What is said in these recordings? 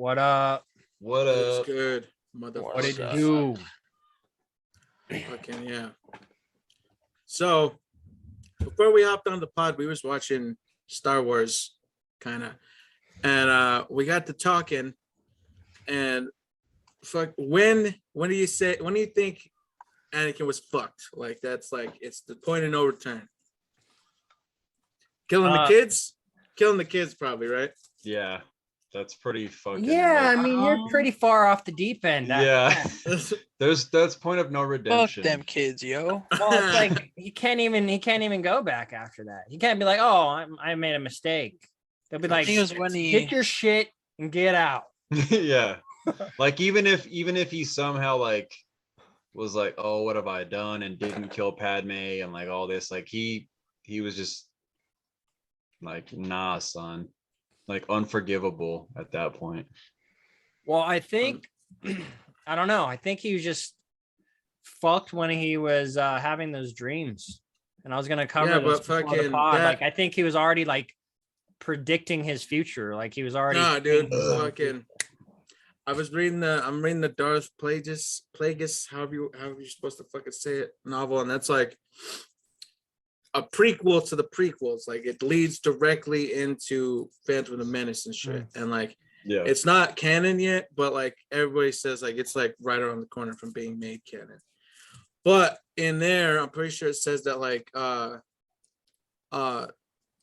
What up? What It's up? good, motherfucker. What did you do? Fucking yeah. So before we hopped on the pod, we was watching Star Wars, kind of, and we got to talking. And fuck, when do you think Anakin was fucked? Like that's like it's the point of no return. Killing the kids, probably, right? Yeah, that's pretty fucking. Yeah, I mean you're pretty far off the deep end. Yeah, that's point of no redemption. Fuck them kids, yo. Well, it's like he can't even go back after that. He can't be like, oh, I made a mistake. They'll be like, get your shit and get out. Yeah, like even if he somehow like was like, oh, what have I done, and didn't kill Padme and like all this, like he was just like, nah, son, like unforgivable at that point. Well, I think I don't know. I think he was just fucked when he was having those dreams. And I was gonna cover this before the pod. Like I think he was already like predicting his future. Like he was already. Nah, dude, fucking. I'm reading the Darth Plagueis, however you're supposed to fucking say it, novel, and that's like a prequel to the prequels. Like it leads directly into Phantom of the Menace and shit. And like, yeah, it's not canon yet, but like everybody says like it's like right around the corner from being made canon. But in there, I'm pretty sure it says that like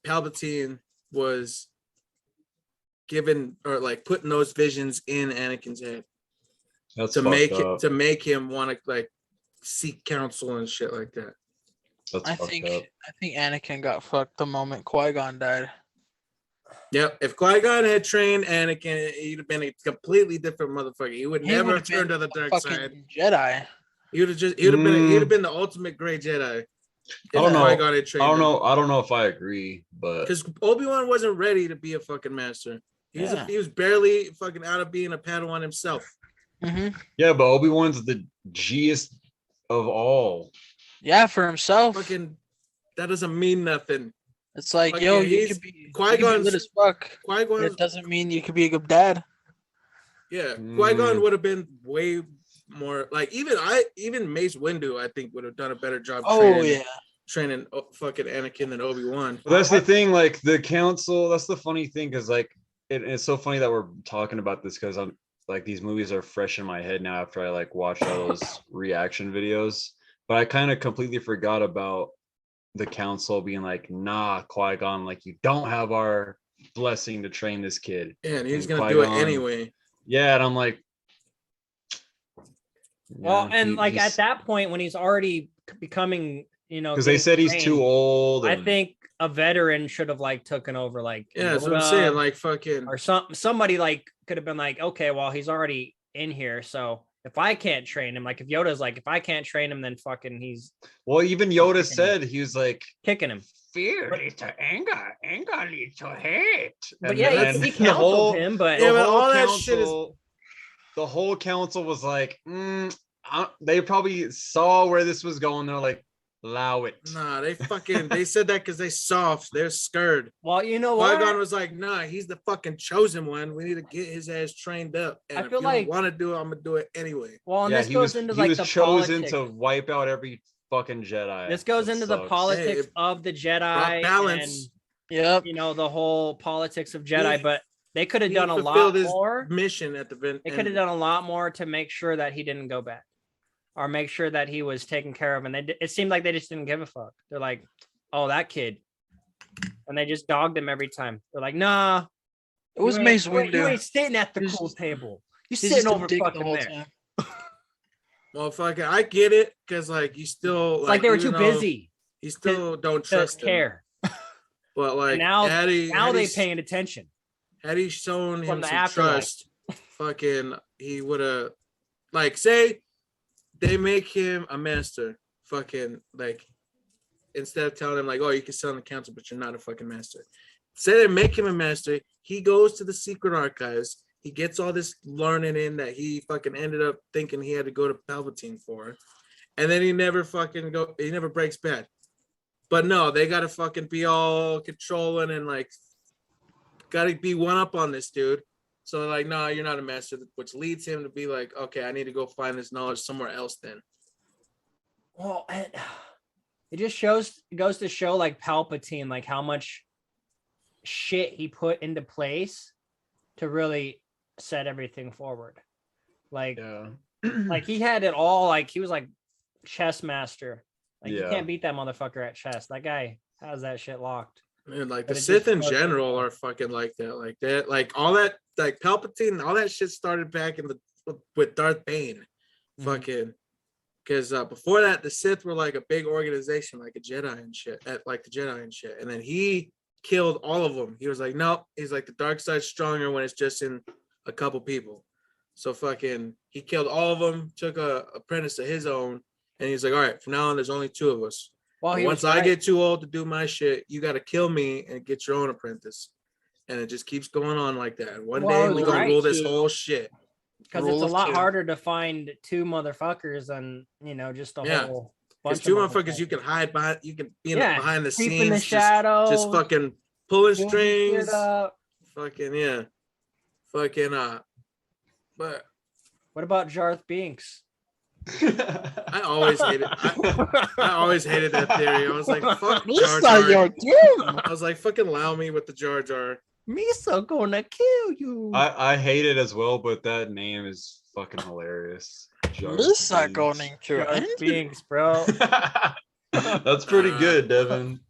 Palpatine was given or like putting those visions in Anakin's head. That's to make him want to like seek counsel and shit like that. I think Anakin got fucked the moment Qui-Gon died. Yep. If Qui-Gon had trained Anakin, he'd have been a completely different motherfucker. He would never have turned to the dark side. Jedi. He'd have been the ultimate gray Jedi. I don't know. I don't know if I agree, but because Obi-Wan wasn't ready to be a fucking master. He was barely fucking out of being a Padawan himself. Mm-hmm. Yeah, but Obi-Wan's the G'est of all. Yeah, for himself. Fucking, that doesn't mean nothing. It's like, fucking, yo, you could be good as fuck. Qui-Gon, it doesn't mean you could be a good dad. Yeah, Qui-Gon would have been way more like even Mace Windu, I think, would have done a better job. Training fucking Anakin than Obi-Wan. But that's the thing, like the council. That's the funny thing, because like it's so funny that we're talking about this because I'm like these movies are fresh in my head now after I like watched all those reaction videos. But I kind of completely forgot about the council being like, nah, Qui-Gon, like you don't have our blessing to train this kid. Yeah, and he's gonna do it anyway. Yeah, and I'm like, well, and like at that point when he's already becoming, you know, because they said he's too old. I think a veteran should have like taken over, like that's what I'm saying, like fucking or somebody like could have been like, okay, well he's already in here, so if I can't train him, like if Yoda's like, if I can't train him, then fucking he's. Well, even Yoda said he was like kicking him. Fear leads to anger, anger leads to hate. But yeah, he counseled him, but all that shit is. The whole council was like, they probably saw where this was going. They're like, allow it. Nah, they said that because they're scared. Well, you know what? Qui-Gon was like, nah, he's the fucking chosen one. We need to get his ass trained up. And I feel like want to do it, I'm gonna do it anyway. Well, and this goes into like the chosen politics. to wipe out every fucking Jedi. This goes into the politics of the Jedi. Balance. And, you know, the whole politics of Jedi, but they could have done a lot more mission at the end. They could have done a lot more to make sure that he didn't go back. Or make sure that he was taken care of, and it seemed like they just didn't give a fuck. They're like, "Oh, that kid," and they just dogged him every time. They're like, "Nah, it was Mace Windu. You ain't sitting at the cool table. You sitting over fucking there." Well, fucking, I get it because like you still like they were too busy. You still don't trust care. But like now they paying attention. Had he shown him some trust, fucking, he would have like say. They make him a master, fucking, like, instead of telling him, like, oh, you can sit on the council, but you're not a fucking master. Say they make him a master, he goes to the secret archives, he gets all this learning in that he fucking ended up thinking he had to go to Palpatine for, and then he never breaks bad. But no, they gotta fucking be all controlling and, like, gotta be one up on this dude. So they're like, no, you're not a master, which leads him to be like, okay, I need to go find this knowledge somewhere else then. Well, it just goes to show like Palpatine, like how much shit he put into place to really set everything forward. Like, like he had it all. Like he was like chess master. Like you can't beat that motherfucker at chess. That guy has that shit locked. Man, like the Sith in general are fucking like that. Like all that, like Palpatine, all that shit started back in with Darth Bane, fucking. Because before that, the Sith were like a big organization, like a Jedi and shit, and then he killed all of them. He was like, nope. He's like, the dark side's stronger when it's just in a couple people. So fucking, he killed all of them, took a apprentice of his own, and he's like, all right, from now on, there's only 2 of us. Well, once I get too old to do my shit, you got to kill me and get your own apprentice. And it just keeps going on like that. One day we're going to rule this whole shit. Because it's a lot harder to find 2 motherfuckers than, you know, just a whole bunch of 2 motherfuckers you can hide behind, you can be behind the scenes, in the shadows, just fucking pulling strings. Fucking, but what about Darth Binks? I always hated that theory. I was like, fuck Jar Jar. I was like, fucking allow me with the Jar Jar. Misa gonna kill you. I hate it as well, but that name is fucking hilarious. Misa gonna kill Binks, bro. That's pretty good, Devin.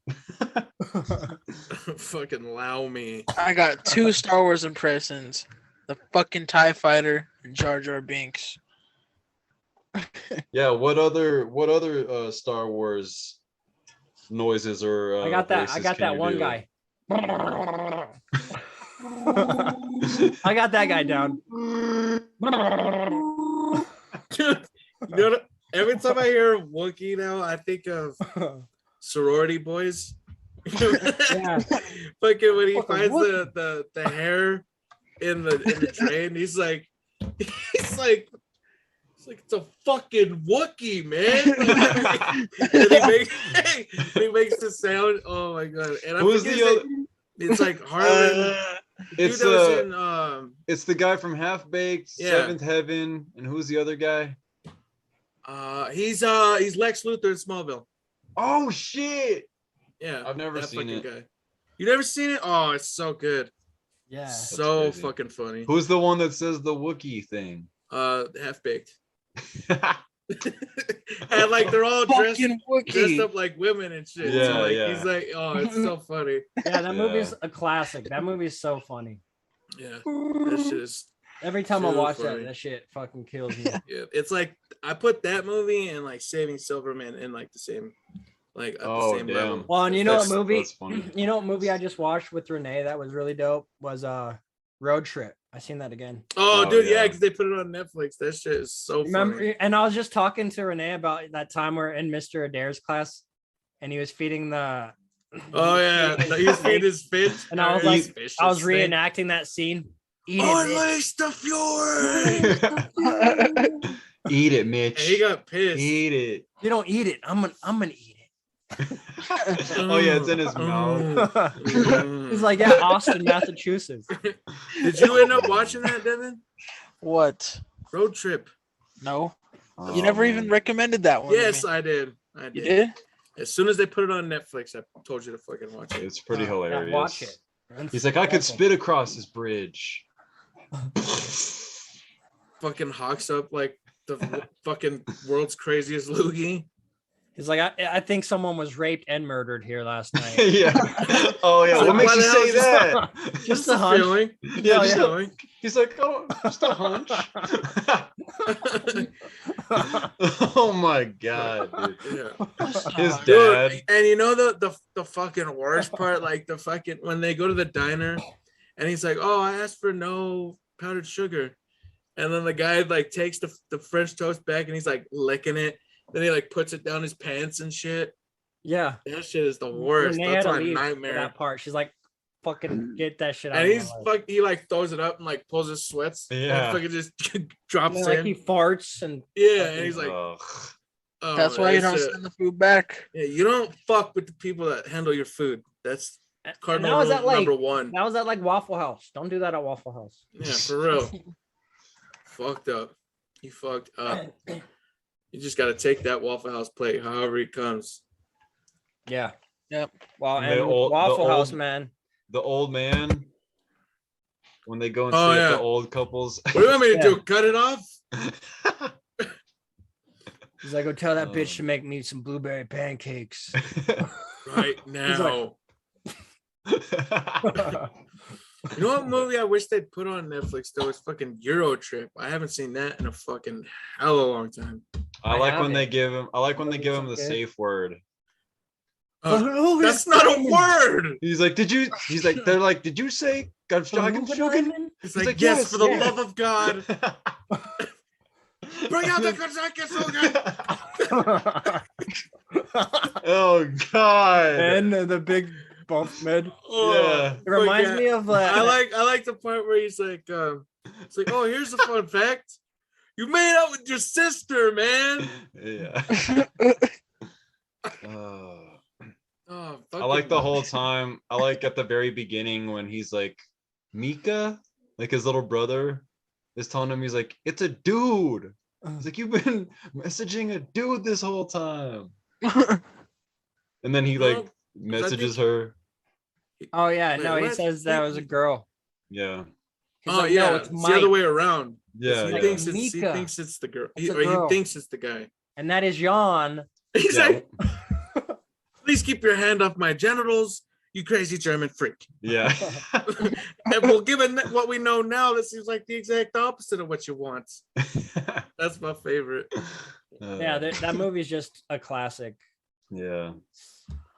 Fucking allow me. I got 2 Star Wars impressions: the fucking TIE Fighter and Jar Jar Binks. Yeah, what other Star Wars noises or I got that one guy. I got that guy down. You know what? Every time I hear Wookiee now, I think of sorority boys. Yeah. Fucking when he finds the hair in the train, he's like it's a fucking Wookiee, man. And he makes the sound. Oh my god! And who's the other? It's like Harlan. It's it's the guy from Half Baked, Seventh Heaven, and who's the other guy? He's Lex Luthor in Smallville. Oh shit! Yeah, I've never seen it. Guy. You never seen it? Oh, it's so good. Yeah, so fucking funny. Who's the one that says the Wookiee thing? Half Baked. And like they're all dressed up like women and shit. Yeah, so like he's like, oh, it's so funny. Yeah, that movie's a classic. That movie's so funny. Yeah, that shit is. Every time I watch that shit fucking kills me. Yeah, it's like I put that movie and like Saving Silverman in like the same, like at the same level. Well, and you know what movie? You know what movie I just watched with Renee that was really dope was Road Trip. I seen that again. Oh dude, yeah, because they put it on Netflix. That shit is so funny. And I was just talking to Renee about that time we're in Mr. Adair's class, and he was feeding the. Oh yeah, he was feeding his fish. And I was like, I was reenacting that scene. Eat it, Unleash the fury. Eat it, Mitch. And he got pissed. Eat it. You don't eat it. I'm gonna eat it. Oh yeah, it's in his mouth. He's like, yeah, Austin, Massachusetts. Did you end up watching that, Devin? What? Road Trip. No. You never even recommended that one. Yes, I did. You did? As soon as they put it on Netflix, I told you to fucking watch it. It's pretty hilarious. Yeah, watch it. He's like, I could spit across this bridge. Fucking hawks up like the fucking world's craziest loogie. He's like, I think someone was raped and murdered here last night. Yeah. Oh yeah. What makes you say that? Just a hunch. Feeling. Yeah. He's like, oh, just a hunch. Oh my god, dude. Yeah. His dad. And you know the fucking worst part, like the fucking when they go to the diner, and he's like, oh, I asked for no powdered sugar, and then the guy like takes the French toast back and he's like licking it. Then he like puts it down his pants and shit. Yeah, that shit is the worst. That's my nightmare. That part, she's like, "Fucking get that shit out." And he like throws it up and like pulls his sweats. Yeah, and fucking just drops like in. He farts and and he's like, oh, "That's why you don't send the food back." Yeah, you don't fuck with the people that handle your food. That's Cardinal rule number one. That was at like Waffle House. Don't do that at Waffle House. Yeah, for real. Fucked up. You fucked up. You just got to take that Waffle House plate, however it comes. Yeah. Yep. Well, and Waffle House, man. The old man, when they go and see the old couples. What do you want me to do? Cut it off? He's like, go tell that bitch to make me some blueberry pancakes. Right now. You know what movie I wish they'd put on Netflix though? It's fucking Euro Trip. I haven't seen that in a fucking hell of a long time. I like when they give him the safe word. That's not a word. He's like, they're like, did you say Gavshagen? He's like, yes, for the love of God. Bring out the Gavshagen. Oh God. And the big buff med. Yeah. It reminds me of I like the part where he's like, it's like, oh, here's a fun fact. You made out with your sister, man. Yeah. I like the whole time. I like at the very beginning when he's like, Mika, like his little brother, is telling him, he's like, it's a dude. He's like, you've been messaging a dude this whole time. And then he like messages her. Oh yeah, no, he says that was a girl. Yeah. Oh like, yeah, no, it's the other way around. Yeah. He thinks it's the girl. He thinks it's the guy. And that is Jan. He's like, please keep your hand off my genitals, you crazy German freak. Yeah. And well, given what we know now, this seems like the exact opposite of what you want. That's my favorite. Yeah, that movie's just a classic. Yeah.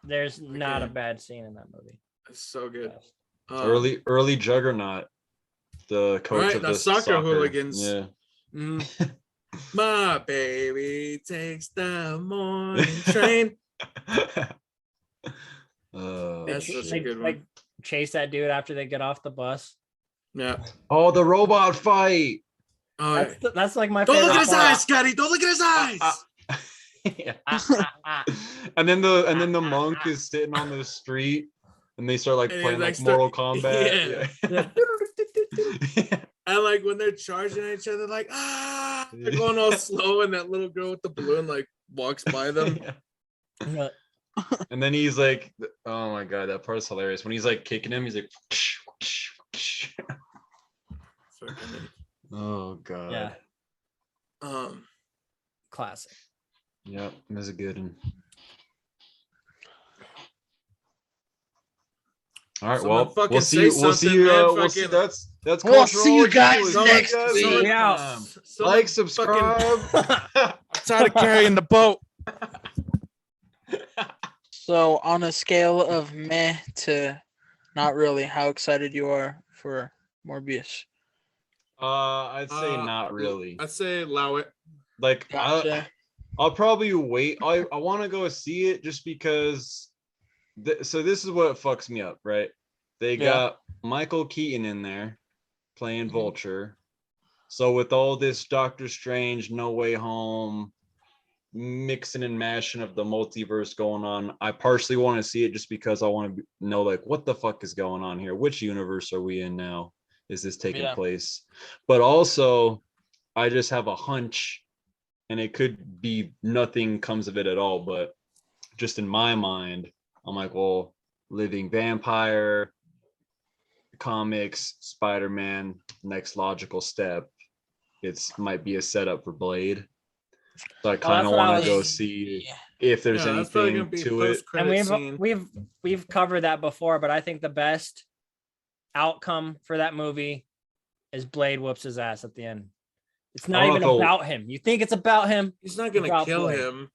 There's not a bad scene in that movie. It's so good. Early Juggernaut, the coach of the soccer hooligans. Yeah. My baby takes the morning train. That's such a good one. Like chase that dude after they get off the bus. Yeah. Oh, the robot fight. Oh, that's like my favorite. Don't look at his eyes, Scotty. Don't look at his eyes. And then the monk is sitting on the street, and they start like playing like Mortal Kombat. Yeah. And like when they're charging at each other, like they're going all slow, and that little girl with the balloon like walks by them. Yeah. And then he's like, oh my God, that part's hilarious. When he's like kicking him, he's like, oh God. Yeah. Classic. Yep, that's a good one. All right, well, we'll see you. We'll see you. We'll see. That's we'll see you guys next week. Like, subscribe. Tired of carrying the boat. So, on a scale of meh to not really, how excited you are for Morbius? I'd say not really. I'd say allow it. Like, gotcha. I'll probably wait. I want to go see it just because. So this is what fucks me up, right? They got Michael Keaton in there playing Vulture. So with all this Doctor Strange, No Way Home, mixing and mashing of the multiverse going on, I partially want to see it just because I want to know like what the fuck is going on here. Which universe are we in now? Is this taking place? But also, I just have a hunch, and it could be nothing comes of it at all. But just in my mind, I'm like, well, living vampire, comics, Spider-Man, next logical step. It's might be a setup for Blade. So I kind of want to go see if there's anything to it. And we've covered that before, but I think the best outcome for that movie is Blade whoops his ass at the end. It's not even about him. You think it's about him? He's not gonna kill him.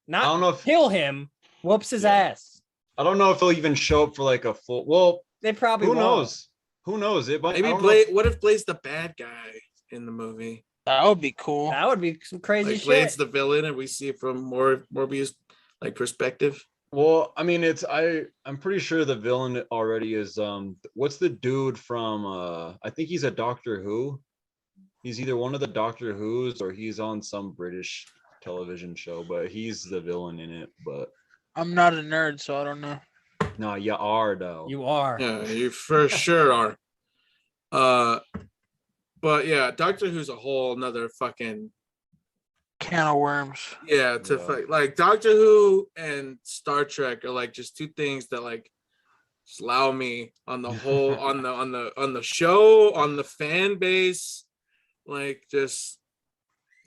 Not I don't know if kill him. Whoops his ass. I don't know if he'll even show up for like a full. Well, they probably. Who knows? Who knows? It might. Maybe Blade. What if Blade's the bad guy in the movie? That would be cool. That would be some crazy like shit. Blade's the villain, and we see it from Morbius like perspective. Well, I mean, I'm pretty sure the villain already is what's the dude from I think he's a Doctor Who. He's either one of the Doctor Who's or he's on some British television show, but he's the villain in it. But I'm not a nerd, so I don't know. No, you are though. You are. Yeah, you for sure are. But yeah, Doctor Who's a whole nother fucking can of worms. Yeah, like Doctor Who and Star Trek are like just two things that like just allow me on the whole on the show, on the fan base, like just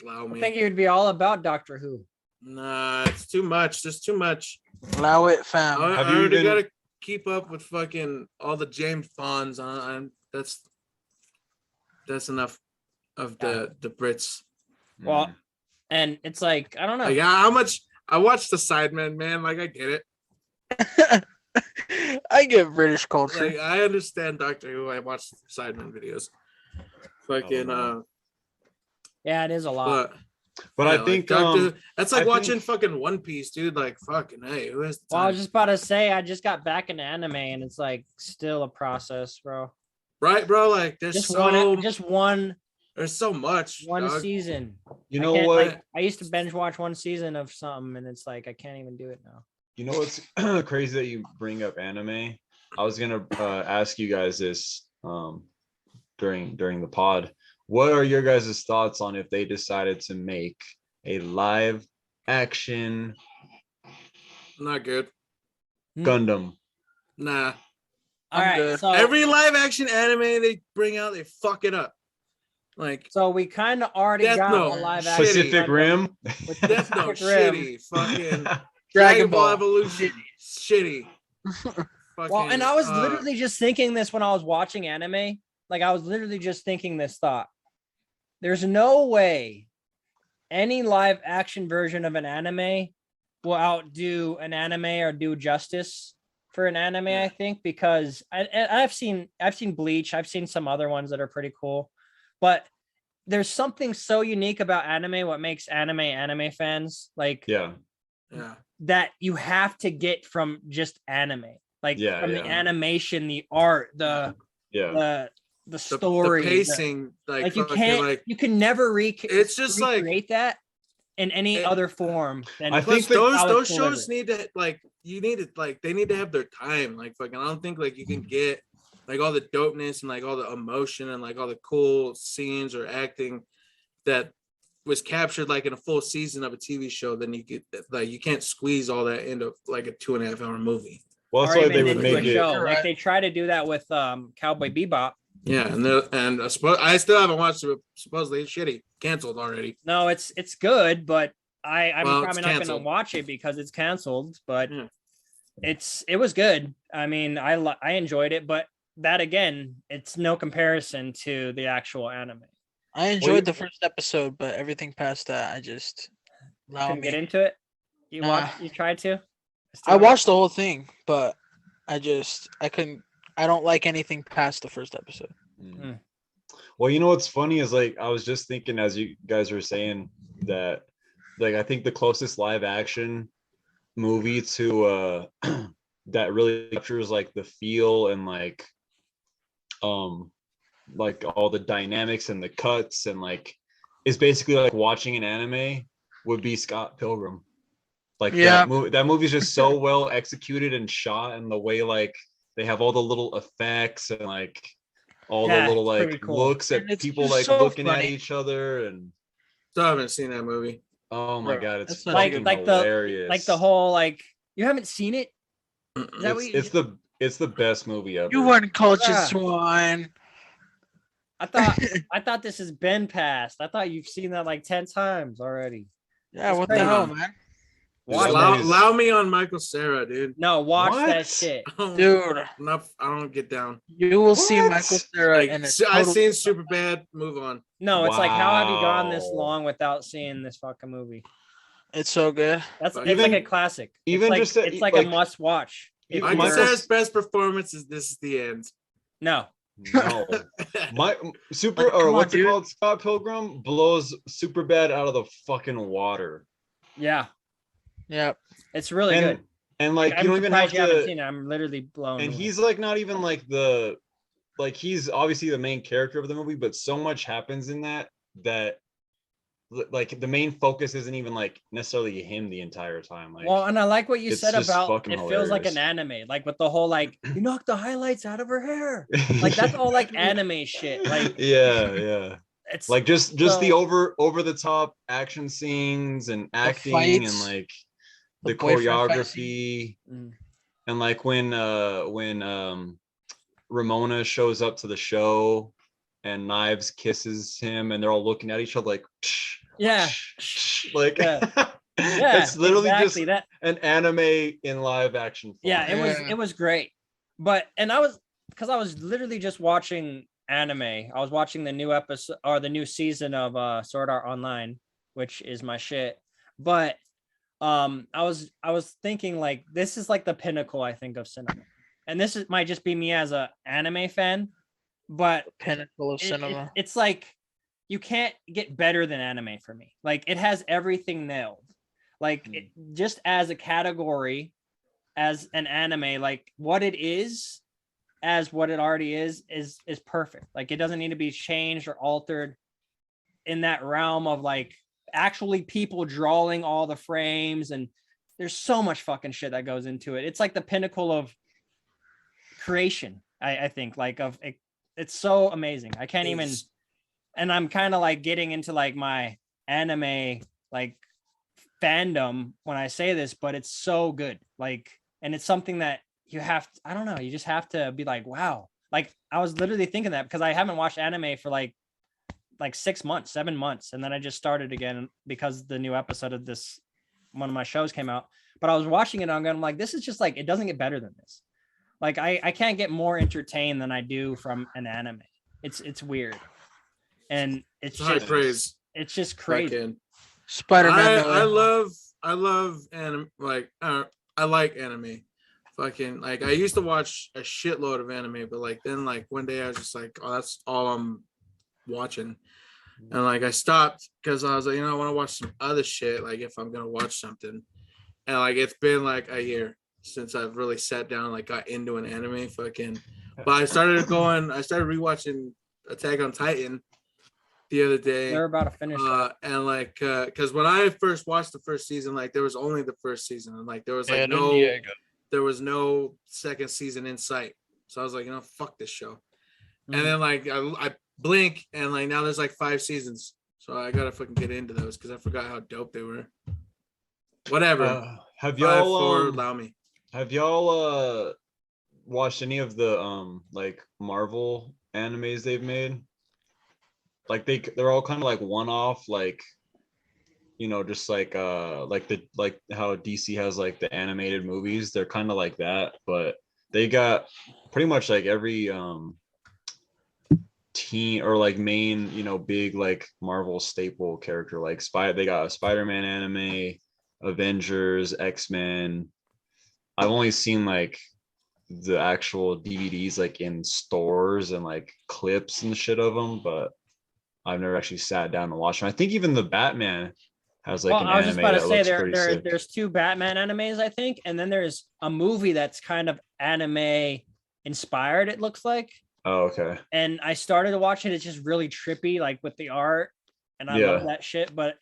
allow me. I think you would be all about Doctor Who. Nah, it's too much. There's too much. Allow it, fam. I already gotta keep up with fucking all the James Bonds on. That's enough of the Brits. Well, and it's like I don't know. Like how much I watched the Sidemen, man. Like I get it. I get British culture. Like I understand Doctor Who. I watch Sidemen videos. Fucking yeah, it is a lot. But yeah, I think like that's like watching fucking One Piece, dude. Like fucking hey, who has the time? Well, I was just about to say I just got back into anime and it's like still a process, bro. Right, bro? Like there's just one there's so much. Season. You know what? Like, I used to binge watch one season of something and it's like I can't even do it now. You know what's crazy that you bring up anime? I was gonna ask you guys this during the pod. What are your guys' thoughts on if they decided to make a live action Not good. Gundam? Nah. All right. So every live action anime they bring out, they fuck it up. Like so we kind of already got a live action Pacific Rim. With Death Note, shitty. Fucking Dragon Ball Evolution, shitty. Well, and I was literally just thinking this when I was watching anime. Like I was literally just thinking this thought. There's no way any live action version of an anime will outdo an anime or do justice for an anime, I think, because I've seen Bleach, I've seen some other ones that are pretty cool, but there's something so unique about anime, what makes anime fans like that you have to get from just anime, like from the animation, the art, the story, the pacing, like you can't, you can never it's just recreate that in any other form. Than I think those shows need to they need to have their time. Like fucking, I don't think like you can get like all the dopeness and like all the emotion and like all the cool scenes or acting that was captured like in a full season of a TV show. Then you get like you can't squeeze all that into like a 2.5 hour movie. Well, that's why they would make it. Like they try to do that with Cowboy Bebop. Yeah, and I still haven't watched it. Supposedly it's shitty, canceled already. No, it's good, but I'm probably not going to watch it because it's canceled. But it was good. I mean, I enjoyed it, but that again, it's no comparison to the actual anime. I enjoyed the first episode, but everything past that, I just couldn't get into it. You tried to? I watched the whole thing, but I couldn't. I don't like anything past the first episode. Well, you know what's funny is like I was just thinking as you guys were saying that, like I think the closest live action movie to that really captures like the feel and like all the dynamics and the cuts and like is basically like watching an anime would be Scott Pilgrim. Like that movie is just so well executed and shot, and the way like they have all the little effects and like all the little like looks at people like so looking at each other. And still haven't seen that movie. Oh my god, it's like hilarious. Like the whole like you haven't seen it? It's the best movie ever. You weren't cultured, swine. I thought this has been passed. I thought you've seen that like 10 times already. Yeah, what the hell, man? Allow me on Michael Cera, dude. No, watch that shit, dude. I don't get down. You will see Michael Cera, and I've seen Superbad. Move on. No, it's like how have you gone this long without seeing this fucking movie? It's so good. It's like a classic. It's like a must watch. Michael Cera's best performance is "This Is the End." No. What's it called? Scott Pilgrim blows Superbad out of the fucking water. Yeah. Yeah, it's really good. And like you don't even have to. Seen it. I'm literally blown. And he's like not even like he's obviously the main character of the movie, but so much happens in that like the main focus isn't even like necessarily him the entire time. Like, well, and I like what you said about it hilarious. feels like an anime, like with the whole like you knocked the highlights out of her hair. Like that's all like anime shit. Like yeah. It's like just the over the top action scenes and acting and like the choreography. And like when Ramona shows up to the show and Knives kisses him and they're all looking at each other like it's literally just that. An anime in live action form. It was great. But and I was literally just watching anime. I was watching the new episode or the new season of Sword Art Online, which is my shit. But I was thinking like this is like the pinnacle, I think, of cinema. And might just be me as a anime fan, but pinnacle of cinema. It's like you can't get better than anime for me. Like it has everything nailed. Like just as a category, as an anime, like what it is, as what it already is perfect. Like it doesn't need to be changed or altered in that realm of like actually people drawing all the frames, and there's so much fucking shit that goes into it. It's like the pinnacle of creation, I think, like of it. It's so amazing. I can't even, and I'm kind of like getting into like my anime like fandom when I say this, but it's so good. Like, and it's something that you have to, I don't know, you just have to be like, wow. Like I was literally thinking that because I haven't watched anime for like 6 months, 7 months. And then I just started again because the new episode of this, one of my shows came out, but I was watching it and I'm like, this is just like, it doesn't get better than this. Like I can't get more entertained than I do from an anime. It's weird. And it's high praise. It's just crazy. Spider-Man. I love anime. Like I like anime. Fucking like I used to watch a shitload of anime, but like then like one day I was just like, oh, that's all I'm watching. And like I stopped because I was like, I want to watch some other shit, like if I'm gonna watch something. And like it's been like a year since I've really sat down, like got into an anime fucking. But I started rewatching Attack on Titan the other day. They're about to finish and like because when I first watched the first season, like there was only the first season, and like there was like no second season in sight. So I was like, fuck this show. And then like I blink and like now there's like 5 seasons. So I gotta fucking get into those because I forgot how dope they were. Whatever. Have y'all allow me. Have y'all watched any of the like Marvel animes they've made? Like they're all kind of like one-off, like just like how DC has like the animated movies. They're kind of like that, but they got pretty much like every team or like main big like Marvel staple character. Like they got a Spider-Man anime, Avengers, X-Men. I've only seen like the actual DVDs like in stores and like clips and shit of them, but I've never actually sat down and watched them. I think even the Batman has like an anime. I was just about to say there's 2 Batman animes, I think, and then there's a movie that's kind of anime inspired, it looks like. Oh, okay. And I started to watch it. It's just really trippy, like with the art, and I love that shit. But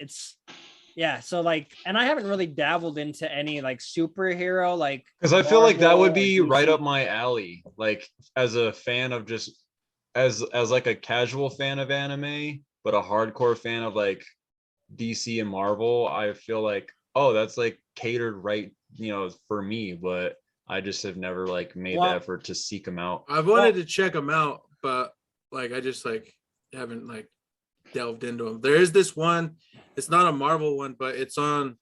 so like, and I haven't really dabbled into any like superhero, like because I feel like that would be right up my alley. Like as a fan of just as like a casual fan of anime, but a hardcore fan of like DC and Marvel, I feel like, oh, that's like catered right, for me, but I just have never like made the effort to seek them out. I've wanted to check them out, but like I just like haven't like delved into them. There is this one, it's not a Marvel one, but it's on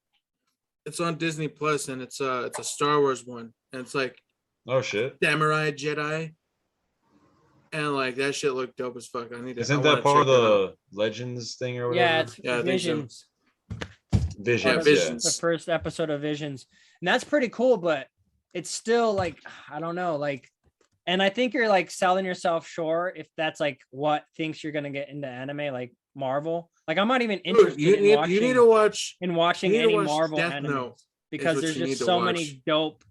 Disney Plus, and it's a Star Wars one, and it's like, oh shit, Samurai Jedi. And like that shit looked dope as fuck. Isn't that part of the Legends thing or whatever? Yeah, it's Visions. Visions. The first episode of Visions, and that's pretty cool. But it's still like, I don't know, like, and I think you're like selling yourself short if that's like what thinks you're gonna get into anime, like Marvel. Like I'm not even interested in watching any Marvel animes because there's just so many dope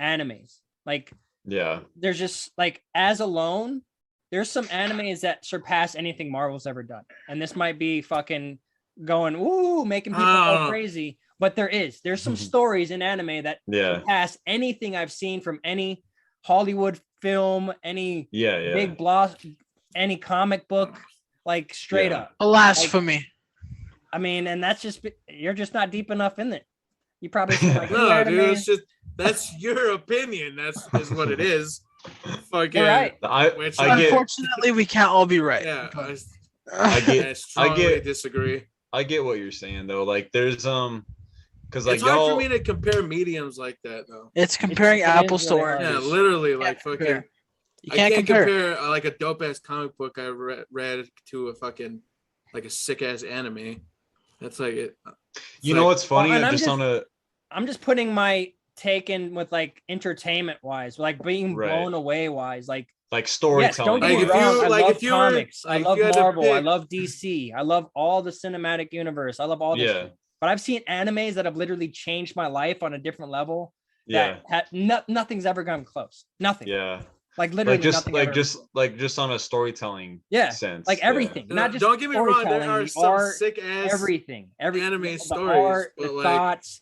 animes. Like, yeah, there's just like as alone. There's some animes that surpass anything Marvel's ever done. And this might be fucking going, ooh, making people go crazy. But there's some stories in anime that surpass anything I've seen from any Hollywood film, any big block, any comic book, like straight up. Blasphemy. Like, I mean, and that's just, you're just not deep enough in it. You probably see like no, dude, it's just, that's your opinion. That's what it is. Fucking right. Unfortunately, we can't all be right. Yeah, I strongly disagree. I get what you're saying though. Like there's because like it's hard for me to compare mediums like that though. It's comparing apples to oranges. Yeah, literally, like fucking. You can't compare like a dope ass comic book I read to a fucking like a sick ass anime. That's like it. You know what's funny? I'm just putting my take in with like entertainment wise, like being blown away wise, like storytelling. Yes, don't get me wrong. I love comics. I love Marvel. I love DC. I love all the cinematic universe. I love all this shit. But I've seen animes that have literally changed my life on a different level. Nothing's ever gone close. Nothing. Yeah. Like literally just on a storytelling sense. Like everything. Not just don't get me wrong, there are some art, sick ass everything anime stories. Art, the like, thoughts,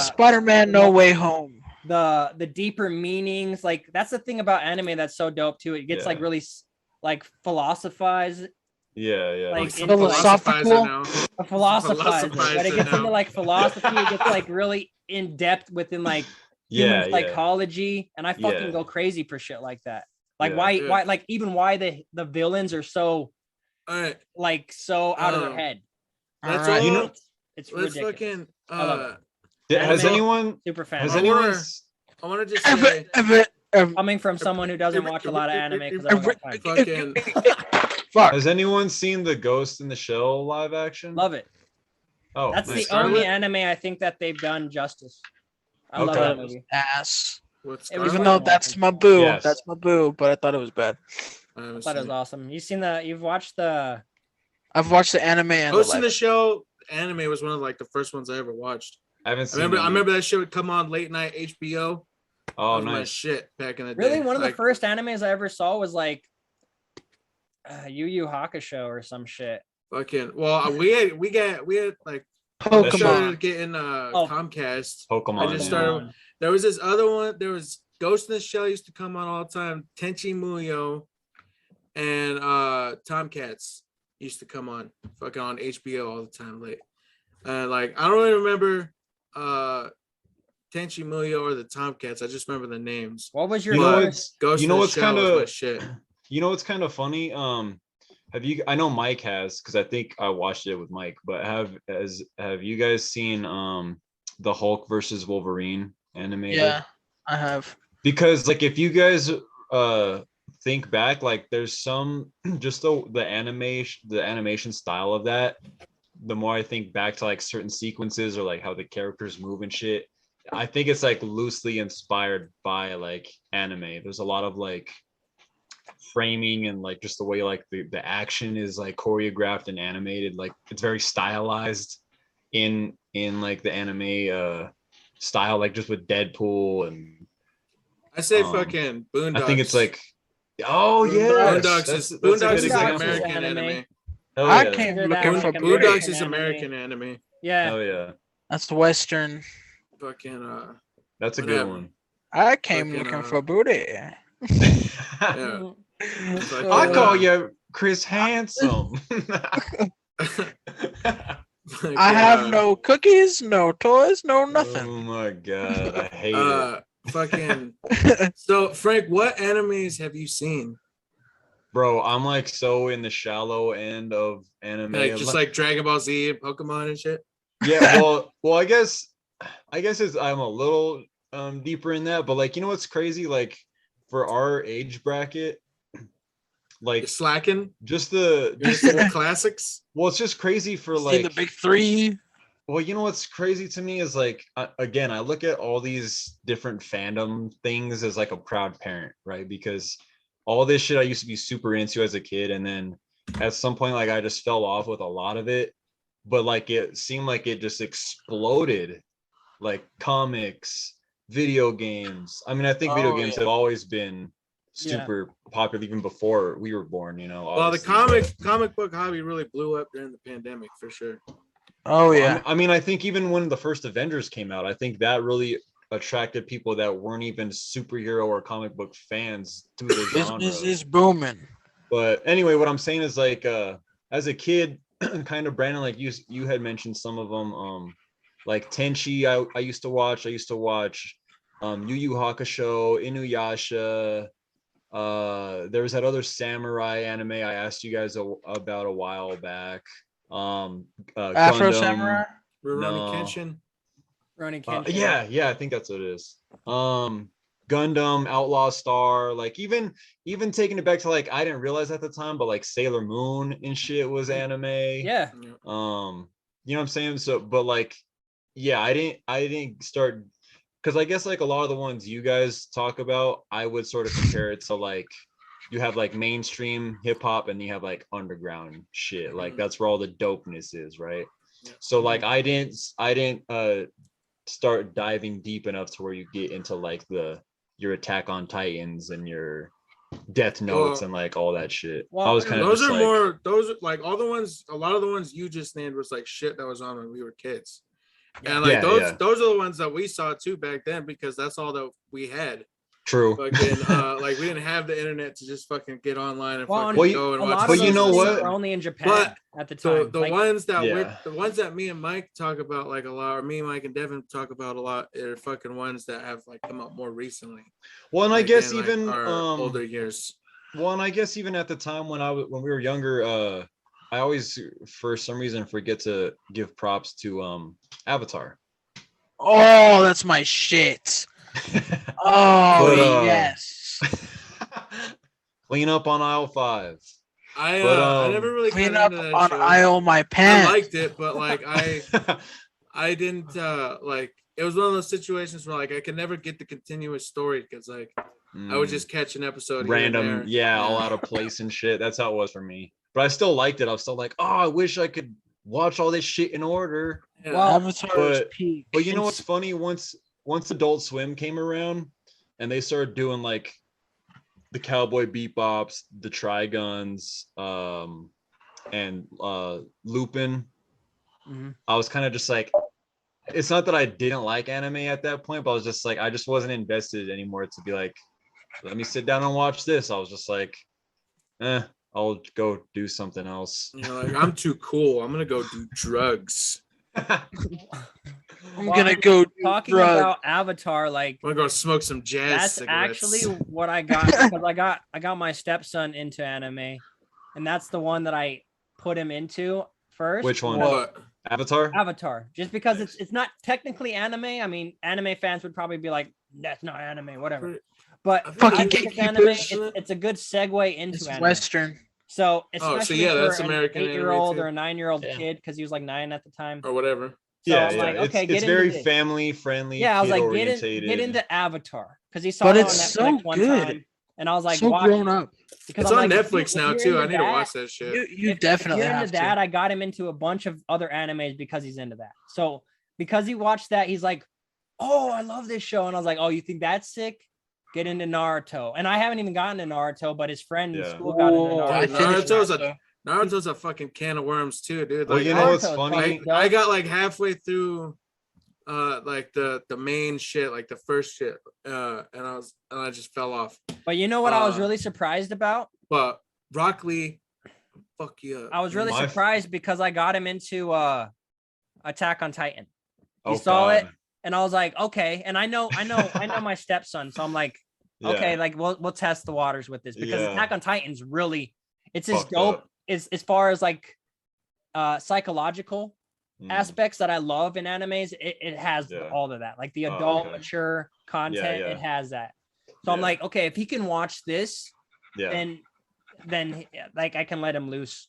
Spider-Man No Way Home. The deeper meanings. Like that's the thing about anime that's so dope too. It gets like really like philosophized. Like philosophical. A philosophizer. But it gets into like philosophy. It gets like really in depth within like human psychology, and I fucking go crazy for shit like that. Like why like even why the villains are so like so out of their head. That's all. You know, it's ridiculous. Fucking has anyone super fan? Has anyone? I want to just say, coming from someone who doesn't watch a lot of anime because I don't got time. Has anyone seen the Ghost in the Shell live action? Love it. Oh, that's the only anime I think that they've done justice. I love that movie. Ass. Even though that's my boo. Yes. That's my boo, but I thought it was bad. I thought it was awesome. You've watched the... I've watched the anime and Ghost in the Shell anime was one of like the first ones I ever watched. I haven't seen I remember that shit would come on late night HBO. Oh, nice. My shit back in the day. Really, one of the first animes I ever saw was like Yu Yu Hakusho or some shit. Fucking well, we had like Pokemon. Started getting Comcast. Pokemon. I just started. There was this other one. There was Ghost in the Shell used to come on all the time. Tenchi Muyo and Tomcats used to come on fucking on HBO all the time late. Like I don't really remember Tenchi Muyo or the Tomcats. I just remember the names. What was your Ghost in the Shell was my shit. You know what's kind of funny? Have you? I know Mike has because I think I watched it with Mike. But have you guys seen the Hulk versus Wolverine animated? Yeah, I have. Because like if you guys think back, like there's some just the animation style of that. The more I think back to like certain sequences or like how the characters move and shit, I think it's like loosely inspired by like anime. There's a lot of like framing and like just the way like the action is like choreographed and animated, like it's very stylized in like the anime style, like just with Deadpool and I say fucking Boondocks. I think it's like Boondocks is like American anime. I came looking for Boondocks is American anime. Yeah. Oh yeah. That's the Western. Fucking that's a good one. I came looking for booty. Yeah. I call you Chris Handsome. I have no cookies, no toys, no nothing. Oh my god, I hate it. Fucking. So Frank, what animes have you seen? Bro, I'm like so in the shallow end of anime. Like just like Dragon Ball Z and Pokemon and shit. Yeah, well, I guess I'm a little deeper in that, but like you know what's crazy? Like for our age bracket, like you're slacking. Just the classics. Well, it's just crazy for like the big three. Well, you know what's crazy to me is like again, I look at all these different fandom things as like a proud parent, right? Because all this shit I used to be super into as a kid, and then at some point, like I just fell off with a lot of it. But like it seemed like it just exploded, like comics, video games. I mean, I think video games have always been super popular even before we were born, you know. Well, the comic book hobby really blew up during the pandemic for sure. Oh yeah. I mean, I think even when the first Avengers came out, I think that really attracted people that weren't even superhero or comic book fans to the genre. Business is booming. But anyway, what I'm saying is like as a kid, kind of Brandon, like you had mentioned some of them. Like Tenchi, I used to watch. I used to watch Yu Yu Hakusho, Inuyasha. There was that other samurai anime I asked you guys about a while back. Afro Gundam. Samurai. Rurouni No. Kenshin. Yeah, I think that's what it is. Gundam, Outlaw Star, like even taking it back to like I didn't realize at the time, but like Sailor Moon and shit was anime. Yeah. You know what I'm saying? So, but like, yeah, I didn't start because I guess like a lot of the ones you guys talk about, I would sort of compare it to like you have like mainstream hip hop and you have like underground shit. Like that's where all the dopeness is, right? So like I didn't start diving deep enough to where you get into like your Attack on Titans and your Death Notes and like all that shit. Well, I was kind of those are like, more those are like all the ones, a lot of the ones you just named was like shit that was on when we were kids. And like those are the ones that we saw too back then because that's all that we had. True. Fucking like we didn't have the internet to just fucking get online and fucking go and watch. But you know what? Were only in Japan at the time. The ones that me and Mike talk about like a lot, or me, Mike, and Devin talk about a lot, are fucking ones that have like come up more recently. Well, and like, I guess like, even older years. Well, and I guess even at the time when we were younger, I always for some reason forget to give props to Avatar. Oh, that's my shit. Oh yes. Clean up on aisle 5. I never really clean up on show. Aisle my pants. I liked it, but like I didn't like. It was one of those situations where like I could never get the continuous story because like I would just catch an episode random, all out of place and shit. That's how it was for me. But I still liked it. I was still like, oh, I wish I could watch all this shit in order. Yeah. Well, Avatar's peak. But you know what's funny? Once Adult Swim came around and they started doing like the Cowboy Bebops, the Triguns, and Lupin, I was kind of just like, it's not that I didn't like anime at that point, but I was just like, I just wasn't invested anymore to be like, let me sit down and watch this. I was just like, I'll go do something else. You know, like, I'm too cool. I'm gonna go do drugs. I'm gonna go talking about Avatar. Like, I'm gonna go smoke some jazz. That's cigarettes. actually what I got because I got my stepson into anime, and that's the one that I put him into first. Which one? What? Avatar. Just because it's not technically anime. I mean, anime fans would probably be like, "That's not anime, whatever." But fucking anime, it's a good segue into anime. Western. So especially that's for American an 8-year-old or a 9-year-old kid, because he was like 9 at the time or whatever. So I'm like, okay, it's very family friendly. Yeah, I was like, get into Avatar because he saw it on Netflix one time, and I was like, so grown up. Because it's on Netflix now too. I need to watch that shit. You definitely have into that. I got him into a bunch of other animes because he's into that. So because he watched that, he's like, oh, I love this show, and I was like, oh, you think that's sick? Get into Naruto. And I haven't even gotten to Naruto, but his friend in school got into Naruto. Naruto's a fucking can of worms too, dude. Well, like, you know what's funny? I got like halfway through like the main shit, like the first shit. And I just fell off. But you know what I was really surprised about? But Rock Lee, fuck you. I was really surprised because I got him into Attack on Titan. He saw it. And I was like, okay. And I know my stepson. So I'm like, okay, like we'll test the waters with this because Attack on Titan's really, it's as dope as far as like psychological aspects that I love in animes. It has all of that, like the adult mature content. It has that. So I'm like, okay, if he can watch this, then like I can let him loose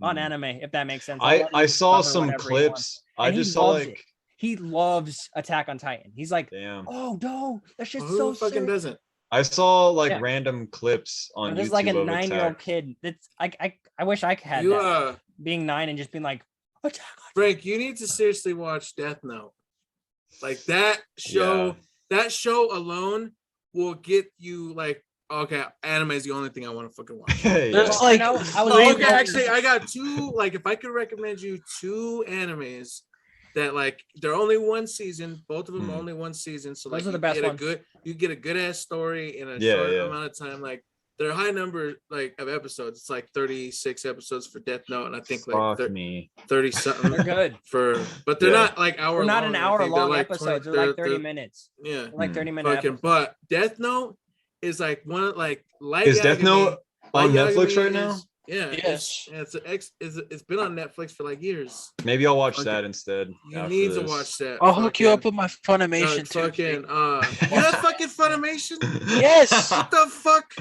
on anime, if that makes sense. I saw some clips. I just saw like. He loves Attack on Titan. He's like, damn. Oh no, that shit's so fucking sick. Doesn't. I saw like random clips on YouTube. There's like a 9-year-old kid. That's I wish I had that. Being 9 and just being like, Attack on Frank, you need to seriously watch Death Note. Like that show. That show alone will get you like okay, anime is the only thing I want to fucking watch. There's like, okay, actually, I got two. Like, if I could recommend you two animes that like they're only one season, both of them only one season. So like, those are the best ones. You get a good ass story in a short amount of time. Like, they're a high number like of episodes. It's like 36 episodes for Death Note, and I think like 30 something. They're good, but they're not like hour. They're not long, an hour long like episodes. They're like 30 minutes. Yeah, they're like 30 minutes. But Death Note is like one of like Light. Is Death Note on Netflix right now? Yeah. Yes. It's been on Netflix for like years. Maybe I'll watch that instead. You need to watch that. I'll hook you up with my Funimation too. You have fucking Funimation? Yes. What the fuck?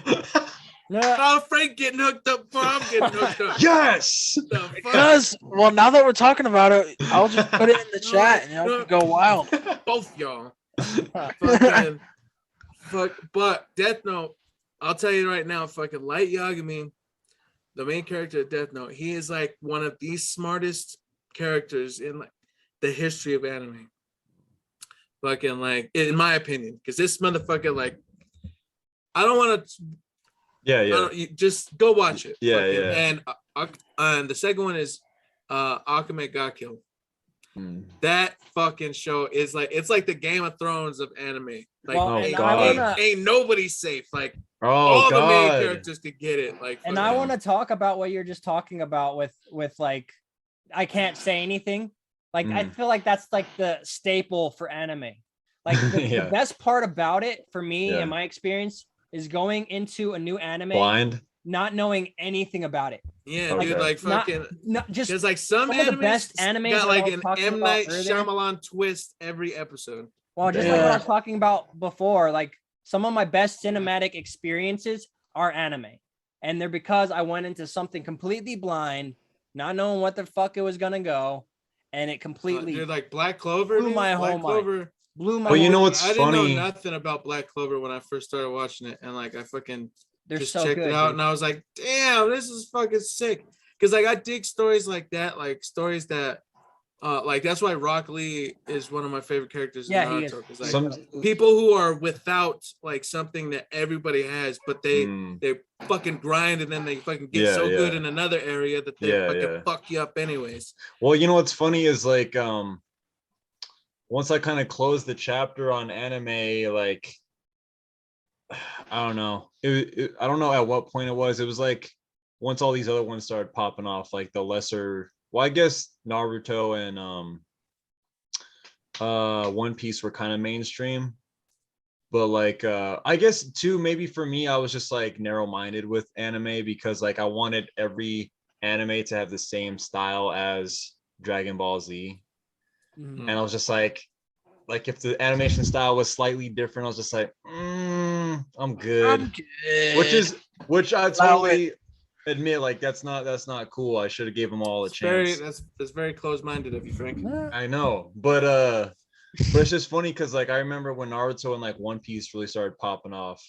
No, Frank getting hooked up before I'm getting hooked up. Yes. Because now that we're talking about it, I'll just put it in the chat and y'all can go wild. Both y'all. But Death Note, I'll tell you right now, fucking Light Yagami, the main character of Death Note, he is like one of the smartest characters in like the history of anime. Fucking like, in my opinion, because this motherfucker, like, I don't want to. You just go watch it. And the second one is Akame ga Kill. That fucking show is like, it's like the Game of Thrones of anime. Like, ain't nobody safe. Like, all the main characters could get it. Like, and I want to talk about what you're just talking about with like, I can't say anything. Like, I feel like that's like the staple for anime. Like, the best part about it for me, in my experience, is going into a new anime blind, not knowing anything about it. Yeah, dude, like fucking just there's like some of the best animes got like an M. Night Shyamalan twist every episode. Well, just like what I was talking about before, like some of my best cinematic experiences are anime, and they're because I went into something completely blind, not knowing what the fuck it was gonna go, and it completely dude, like Black Clover blew my whole mind. Blew my. But you know what's I funny? didn't know nothing about Black Clover when I first started watching it, and like I fucking just so checked good, it out, dude. and I was like, damn, this is fucking sick. Because like I dig stories like that, like stories that like that's why Rock Lee is one of my favorite characters in Naruto. Because like people who are without like something that everybody has, but they fucking grind and then they fucking get good in another area that they fucking fuck you up anyways. Well, you know what's funny is like once I kind of closed the chapter on anime, like I don't know, I don't know at what point it was. It was like once all these other ones started popping off, like the lesser. Well, I guess Naruto and One Piece were kind of mainstream, but like I guess too, maybe for me, I was just like narrow-minded with anime because like I wanted every anime to have the same style as Dragon Ball Z. And I was just like if the animation style was slightly different, I was just like, I'm good. Which I totally admit, like that's not cool. I should have gave them all a chance. That's very close-minded of you, Frank. I know, but it's just funny because like I remember when Naruto and like One Piece really started popping off.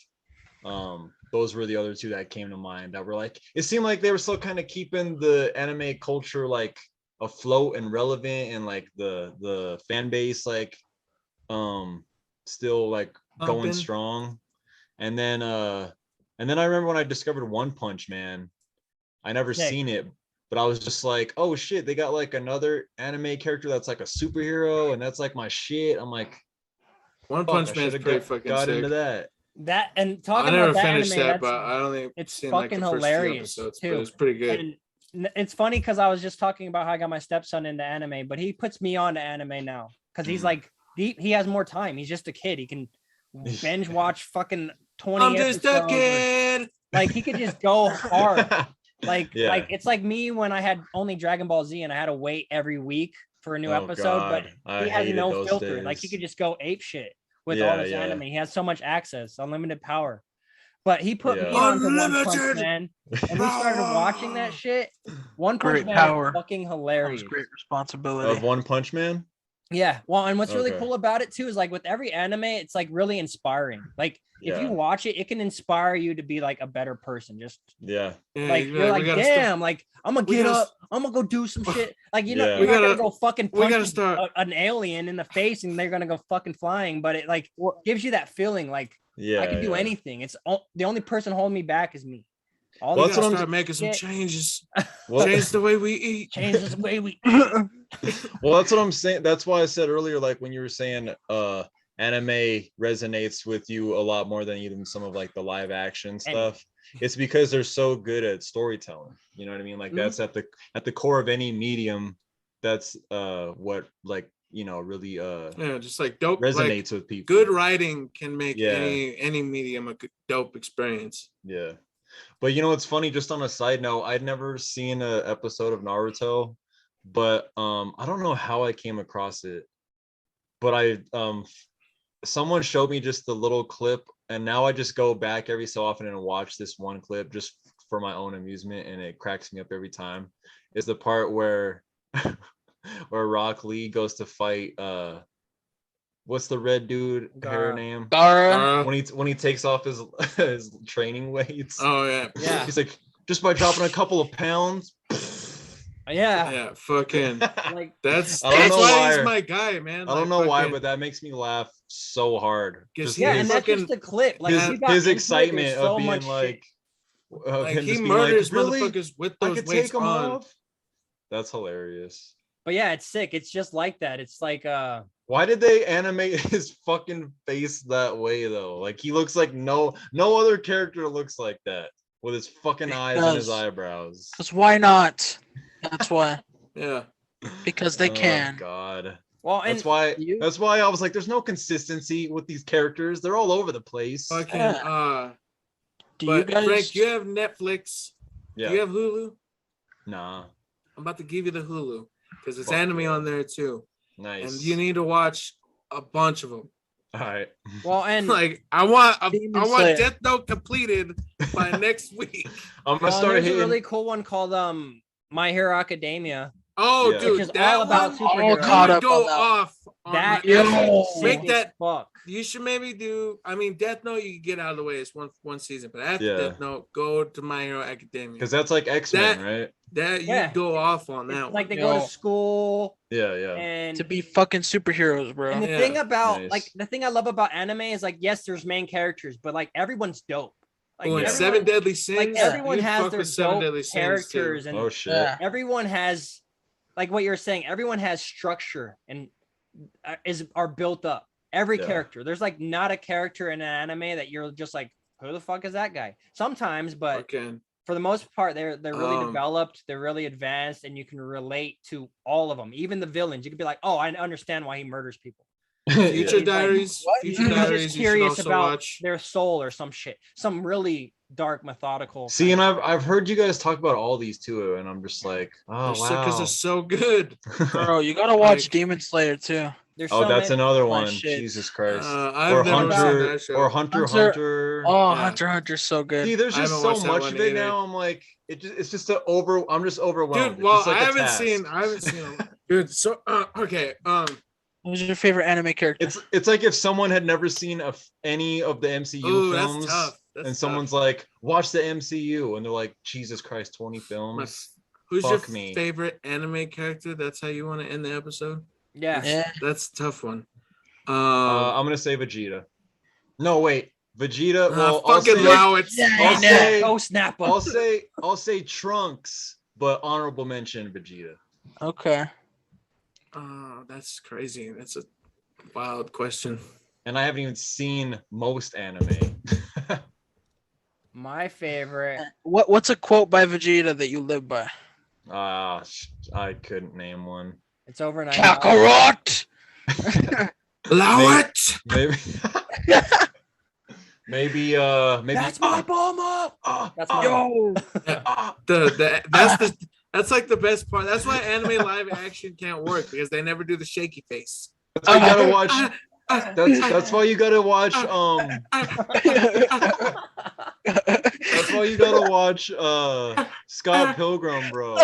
Those were the other two that came to mind that were like, it seemed like they were still kind of keeping the anime culture like afloat and relevant, and like the fan base like still like going strong. And then I remember when I discovered One Punch Man. I never seen it, but I was just like, oh shit, they got like another anime character that's like a superhero, and that's like my shit. I'm like, One Punch Man is pretty fucking got sick. Into that. That and talking I never about that finished anime, that, but I only it's seen fucking like the first hilarious few episodes, too. but it's pretty good. And it's funny because I was just talking about how I got my stepson into anime, but he puts me on to anime now because he's like he has more time. He's just a kid. He can binge watch fucking 20 I'm just a kid. Like he could just go hard. Like it's like me when I had only Dragon Ball Z and I had to wait every week for a new episode, God. But he has no filter. Days. Like he could just go ape shit with all this anime. He has so much access, unlimited power. But he put me on to One Punch Man, and we started watching that shit. One Punch Man is fucking hilarious. Great responsibility. Of One Punch Man? Yeah. Well, and what's really cool about it too is like with every anime, it's like really inspiring. Like if you watch it, it can inspire you to be like a better person. Just like you're like, damn, like I'm gonna get up, I'm gonna go do some shit. Like you're not gonna go fucking punch an alien in the face and they're gonna go fucking flying. But it like gives you that feeling like Yeah, I can do anything. It's the only person holding me back is me. All well, that's what I'm start making some changes. Change the way we eat. Change the way we eat. Well, that's what I'm saying. That's why I said earlier, like when you were saying anime resonates with you a lot more than even some of like the live action stuff. It's because they're so good at storytelling. You know what I mean? Like that's at the core of any medium. That's what like really just like dope resonates with people. Good writing can make any medium a dope experience. Yeah. But it's funny, just on a side note, I'd never seen an episode of Naruto, but I don't know how I came across it, but someone showed me just the little clip, and now I just go back every so often and watch this one clip just for my own amusement, and it cracks me up every time. Is the part where where Rock Lee goes to fight what's the red dude hair name? Gaara. When he takes off his training weights. Oh yeah. He's like, just by dropping a couple of pounds. Yeah, fucking like that's why he's my guy, man. I don't know why, but that makes me laugh so hard. And that's just the clip. Like his excitement of being like he murders motherfuckers with those weights on. Off? That's hilarious. But yeah, it's sick. It's just like that. It's like why did they animate his fucking face that way though? Like he looks like no other character looks like that with his fucking eyes and his eyebrows. Because why not? That's why. Yeah. Because they can. God. Well, and that's why I was like, there's no consistency with these characters. They're all over the place. Fucking you guys... Frank, you have Netflix. Yeah. Do you have Hulu? Nah. I'm about to give you the Hulu because it's anime on there too. Nice. And you need to watch a bunch of them. All right. Well, and like I want Death Note completed by next week. I'm gonna start hitting. There's a really cool one called My Hero Academia. Oh, yeah. Dude, which is all about superheroes. All caught up go on that. Off on that make that fuck. You should maybe do. I mean, Death Note you can get out of the way. It's one season, but after Death Note, go to My Hero Academia because that's like X-Men, right? That you go off on that. Like they go to school. Yeah. And to be fucking superheroes, bro. And the thing about the thing I love about anime is like, yes, there's main characters, but like everyone's dope. Like Seven Deadly Sins. Like everyone has their dope characters, and everyone has, like what you're saying, everyone has structure and are built up. Every character. There's like not a character in an anime that you're just like, who the fuck is that guy? Sometimes, but for the most part, they're really developed, they're really advanced, and you can relate to all of them. Even the villains, you can be like, oh, I understand why he murders people. Future Diaries. Future Diaries. Just curious about their soul or some shit, some really dark methodical. See, and I've heard you guys talk about all these too, and I'm just like, oh wow, because they're so good, bro. You gotta watch Demon Slayer too. That's another one. Jesus Christ. Or Hunter. Oh, Hunter Hunter's so good. See, there's just so much of it now. I'm like, it's just I'm just overwhelmed. Dude, well, I haven't seen them. Dude, so okay. Who's your favorite anime character? It's like if someone had never seen any of the MCU films, and someone's like, watch the MCU, and they're like, Jesus Christ, 20 films. Who's your favorite anime character? That's how you want to end the episode? Yeah. That's a tough one. I'm gonna say Vegeta. No, wait. Vegeta. Well, fucking allow it. I'll say Trunks, but honorable mention Vegeta. Okay. Oh, that's crazy. That's a wild question. And I haven't even seen most anime. My favorite. What's a quote by Vegeta that you live by? I couldn't name one. It's over 9. Kakarot. Allow it. Maybe. That's my bomb up. That's that's like the best part. That's why anime live action can't work because they never do the shaky face. That's why you gotta watch. That's why you gotta watch. That's why you gotta watch Scott Pilgrim, bro.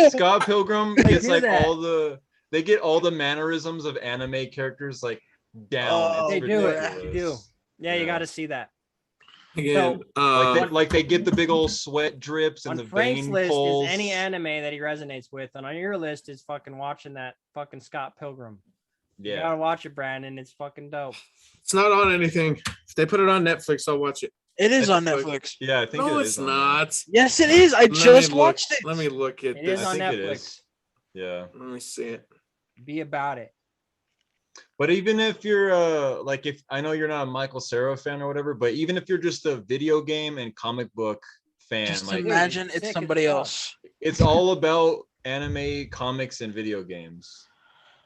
Scott Pilgrim gets like they get all the mannerisms of anime characters like down. They do it. They do. Yeah, you got to see that. Again, so, they get the big old sweat drips and the Frank's vein list pulls. Is any anime that he resonates with, and on your list is fucking watching that fucking Scott Pilgrim. You gotta watch it, Brandon. It's fucking dope. It's not on anything. If they put it on Netflix, I'll watch it. It is on Netflix. Yeah, I think no, it it's is not. Yes, it is. I just watched it. Let me look at it this. Is on Netflix. Yeah. Let me see it. Be about it. But even if you're like, if I know you're not a Michael Cera fan or whatever, but even if you're just a video game and comic book fan, just like imagine it's somebody else. It's all about anime, comics, and video games.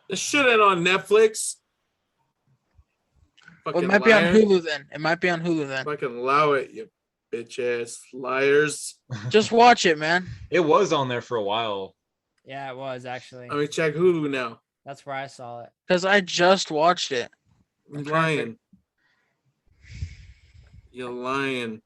This shit ain't on Netflix. Well, it might be on Hulu then. It might be on Hulu then. Fucking allow it, you bitch ass liars. Just watch it, man. It was on there for a while. Yeah, it was actually. Let me check Hulu now. That's where I saw it. Because I just watched it. You're lying. You're lying.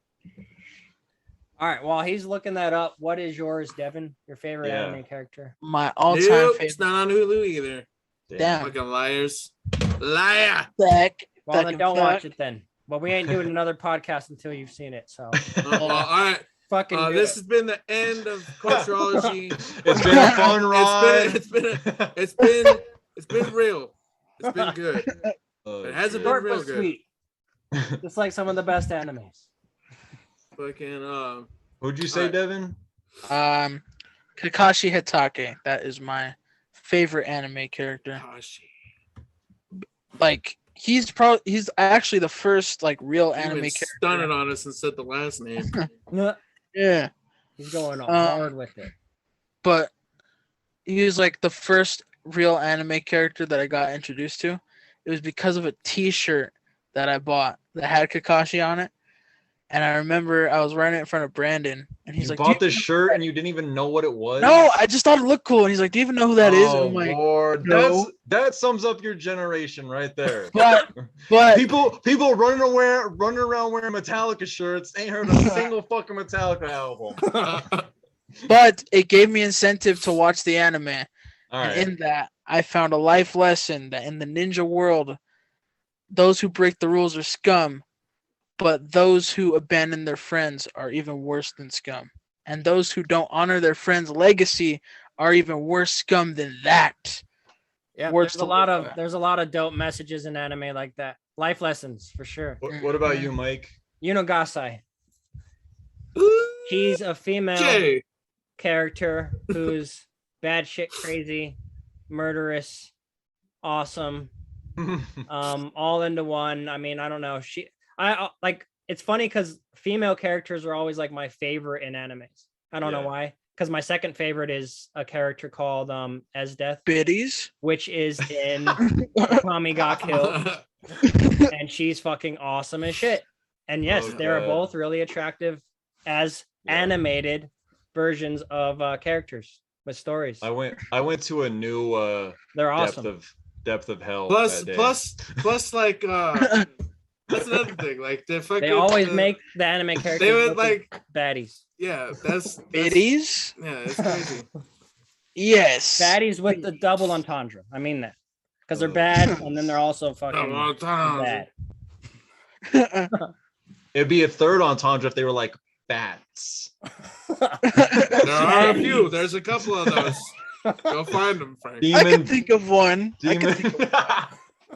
All right. While he's looking that up, what is yours, Devin? Your favorite anime character? My all-time favorite. It's not on Hulu either. Damn. Fucking liars. Liar. Well, then don't watch it then. Well, we ain't doing another podcast until you've seen it. So. All right. Fucking. This has been the end of Cultureology. It's been a fun ride. It's been real. It's been good. It hasn't been real good. Sweet. Just like some of the best animes. Fucking Who'd you say, Devin? Kakashi Hitake. That is my favorite anime character. Like he's actually the first like real anime character. Stunning on us and said the last name. Yeah. He's going hard with it. But he was like the first real anime character that I got introduced to. It was because of a t-shirt that I bought that had Kakashi on it. And I remember I was wearing it in front of Brandon, and he's like, "You bought this shirt and you didn't even know what it was?" No, I just thought it looked cool. And he's like, "Do you even know who that is?" And I'm like, Lord, no. That sums up your generation right there. But people running around wearing Metallica shirts ain't heard a single fucking Metallica album. But it gave me incentive to watch the anime. All right. And in that, I found a life lesson that in the ninja world, those who break the rules are scum. But those who abandon their friends are even worse than scum. And those who don't honor their friend's legacy are even worse scum than that. Yeah, there's a lot of dope messages in anime like that. Life lessons for sure. What about you, Mike? Yunogasai. She's a female character who's bad shit crazy, murderous, awesome, all into one. I mean, I don't know. I like it's funny because female characters are always like my favorite in animes. I don't know why. Because my second favorite is a character called Esdeath Biddies, which is in Tommy Got Killed. And she's fucking awesome as shit. And yes, they are both really attractive as animated versions of characters with stories. I went to a new they're awesome. depth of hell. Plus like that's another thing. Like they always make the anime characters they would like baddies. Yeah, that's biddies. Yeah, it's crazy. Yes, baddies with the double entendre. I mean that because they're bad and then they're also fucking bad. It'd be a third entendre if they were like bats. There are a few. There's a couple of those. Go find them, Frank. I can think of one.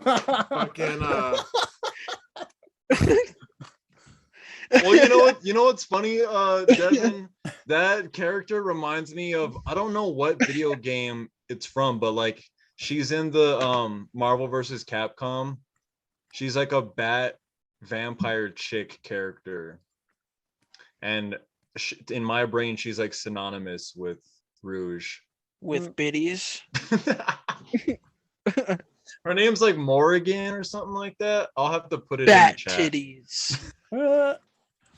Fucking Well, you know what's funny, Devin? That character reminds me of, I don't know what video game it's from, but like she's in the Marvel vs. Capcom. She's like a bat vampire chick character. And in my brain, she's like synonymous with Rouge. With biddies. Her name's like Morrigan or something like that. I'll have to put it Bat in the chat. Titties.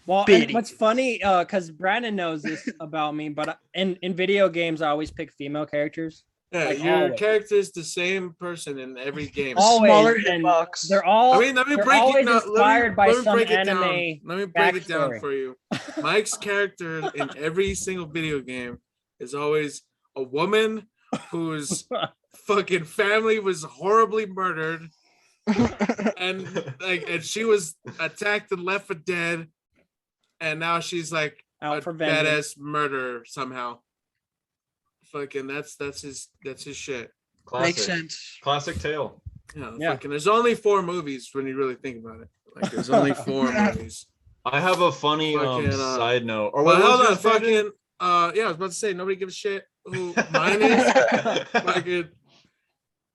Well, and what's funny, because Brandon knows this about me, but in video games, I always pick female characters. Yeah, like your character is the same person in every game. Always. Smaller hitbox. They're all. I mean, let me break it down. Inspired by some break it anime. Down. Let me break it down for you. Mike's character in every single video game is always a woman whose fucking family was horribly murdered, and she was attacked and left for dead, and now she's like out a for vengeance. badass murderer somehow. Fucking that's his shit. Classic. Makes sense. Classic tale. Fucking, there's only 4 movies when you really think about it. Like, there's only 4 movies. I have a funny side note. Or well, hold on, fucking. I was about to say nobody gives a shit who mine is. Fucking.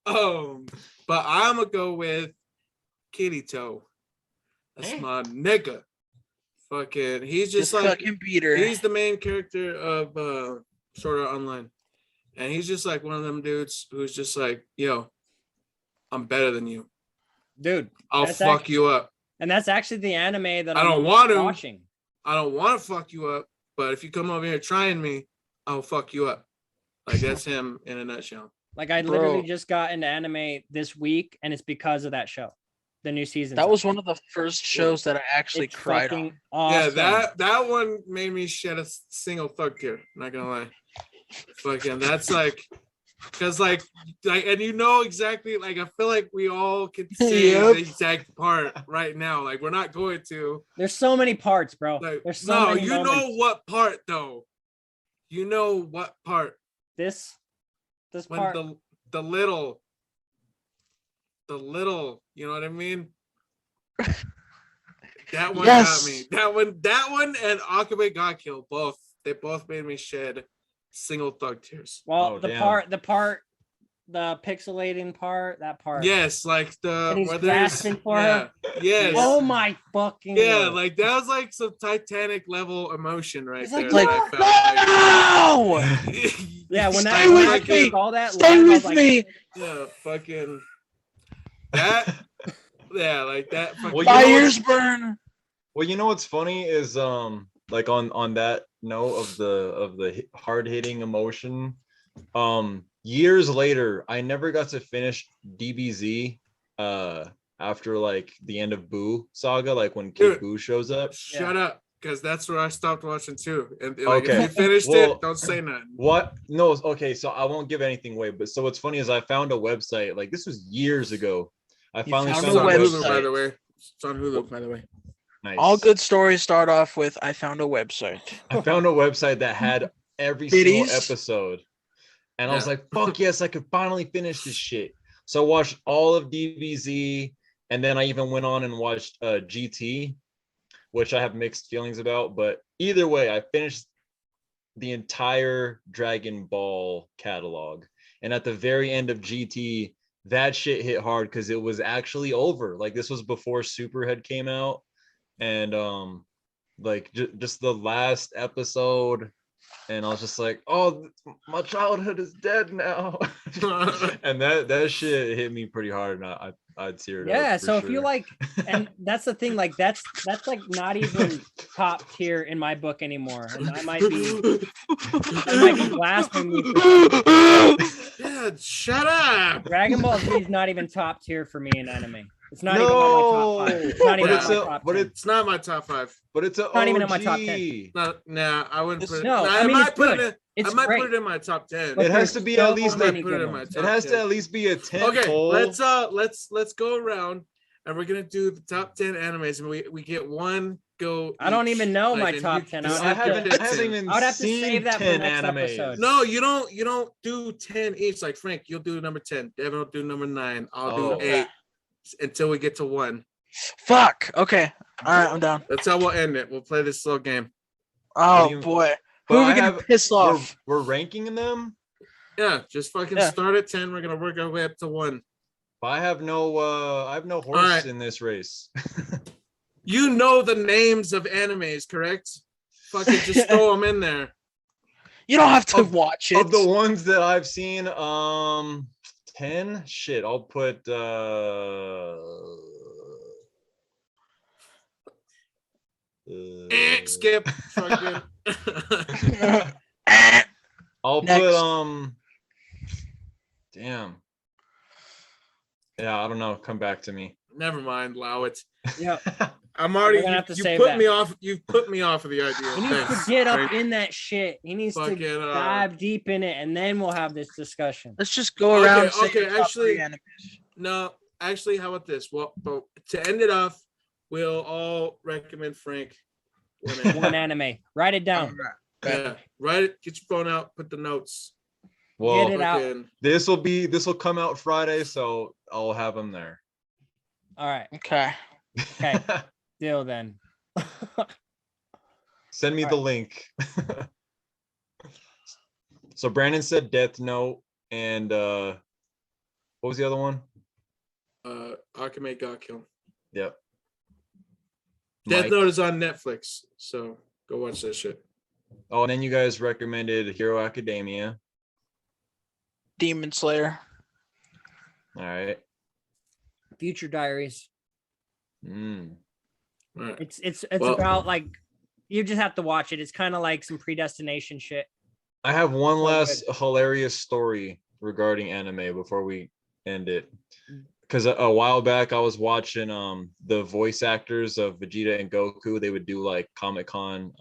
But I'm gonna go with Kirito. That's my nigga. Fucking, he's just like fucking Peter. He's the main character of Sword Art Online, and he's just like one of them dudes who's just like, yo, I'm better than you, dude. I'll fuck you up. And that's actually the anime that I don't want to watching. I don't want to fuck you up, but if you come over here trying me, I'll fuck you up. Like, that's him in a nutshell. Like, I literally just got into anime this week, and it's because of that show. The new season. That was one of the first shows that I actually cried on. Awesome. Yeah, that one made me shed a single thug tear. Not gonna lie. Fucking, that's like, because like, and you know exactly. Like, I feel like we all can say the exact part right now. Like, we're not going to. There's so many parts, bro. Like, there's so many you moments. know what part though. You know what part. This when part. The little, you know what I mean? That one got me. That one and Akabe got killed. They both made me shed single thug tears. Well, the pixelating part, that part. Yes, like and he's grasping for her. Yes. Oh my fucking Lord. Like, that was like some Titanic level emotion right there. Like, no! Yeah, when Stay with me. All that Stay with me. Yeah, fucking that. Yeah, like that. Well, my ears burn. Well, you know what's funny is like on that note of the hard hitting emotion, years later, I never got to finish DBZ after like the end of Boo Saga, like when Kid Boo shows up. Shut up, because that's where I stopped watching too. And like, if you finished it, don't say nothing. What? No, okay, so I won't give anything away. But so what's funny is I found a website, like this was years ago. I finally found a website. By the way, it's on Hulu, by the way. Nice. All good stories start off with I found a website. I found a website that had every single episode. And I was like, fuck yes, I could finally finish this shit. So I watched all of DBZ, and then I even went on and watched GT, which I have mixed feelings about. But either way, I finished the entire Dragon Ball catalog. And at the very end of GT, that shit hit hard because it was actually over. Like, this was before Superhead came out. And like just the last episode, and I was just like, oh, my childhood is dead now. And that shit hit me pretty hard, and I'd tear it up. Yeah, so if you like, and that's the thing, like that's like not even top tier in my book anymore. And I might be blaspheming. Yeah, shut up. Dragon Ball Z is not even top tier for me in anime. It's not even on my top 5. It's not even on my top 10. It's not my top 5. But it's not even in my top 10. Nah, I wouldn't put it. No, I might put it. I might put it in my top 10. It has to be at least to at least be a 10. Okay, let's go around, and we're gonna do the top 10 animes, and we get one go. I don't even know my top 10. I haven't even seen that 10 animes. No, you don't do 10 each. Like Frank, you'll do number 10. Devin will do number 9. I'll do 8 until we get to 1. Fuck. Okay. All right, I'm down. That's how we'll end it. We'll play this slow game. Oh boy. Who are we gonna piss off? We're ranking them. Yeah, just fucking start at 10. We're gonna work our way up to 1. But I have no horse in this race. You know the names of animes, correct? Fucking just throw them in there. You don't have to watch it. Of the ones that I've seen, 10. Shit, I'll put skip. I'll put damn. Yeah, I don't know. Come back to me. Never mind. Allow it. Yeah. I'm already. You put me off. You've put me off of the idea. He needs to get up in that shit. He needs to dive deep in it, and then we'll have this discussion. Let's just go around. Okay. Actually, how about this? Well, to end it off, we'll all recommend Frank one anime. Write it down. Yeah, write it. Get your phone out. Put the notes. Well, get it out. This will come out Friday, so I'll have them there. All right. Okay. Deal then. Send me the link. So Brandon said Death Note, and what was the other one? Akame ga Kill. Yep. Death Note is on Netflix, so go watch that shit. Oh, and then you guys recommended Hero Academia. Demon Slayer. All right. Future Diaries. Mm. Right. It's about like you just have to watch it. It's kind of like some predestination shit. I have one last hilarious story regarding anime before we end it. Because a while back I was watching the voice actors of Vegeta and Goku. They would do like Comic-Con